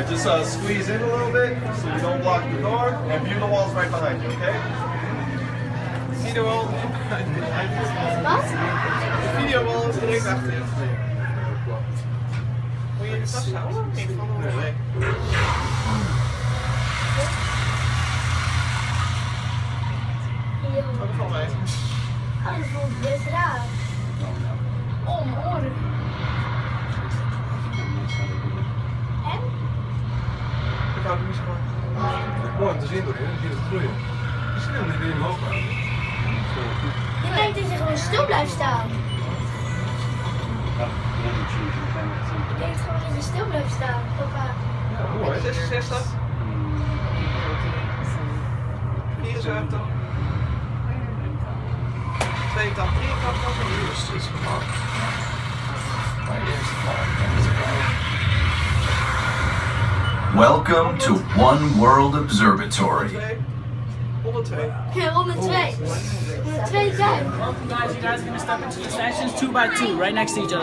Alright, just squeeze in a little bit so you don't block the door, and view the walls right behind you, okay? Video wall. Wat? De videowall is direct achter je. Moet je de tas houden? Nee, van de weg. Hier. Oh, dat valt mij. Oh, dat voelt best raar. Oh, mijn oren. En? Ik hou het niet zo van. Mooi om te zien door je, zie je het groeien. Misschien moet je hem hoog houden. Je denkt dat je gewoon stil blijft staan. Je denkt gewoon dat je stil blijft staan, papa. Ja, mooi. 66. 74. 82, 83. En nu is het iets gemaakt. Welcome to One World Observatory. 102. Ja, 102. 102 zijn. Guys, you guys are gonna step into the sections 2 by 2, right next to each other.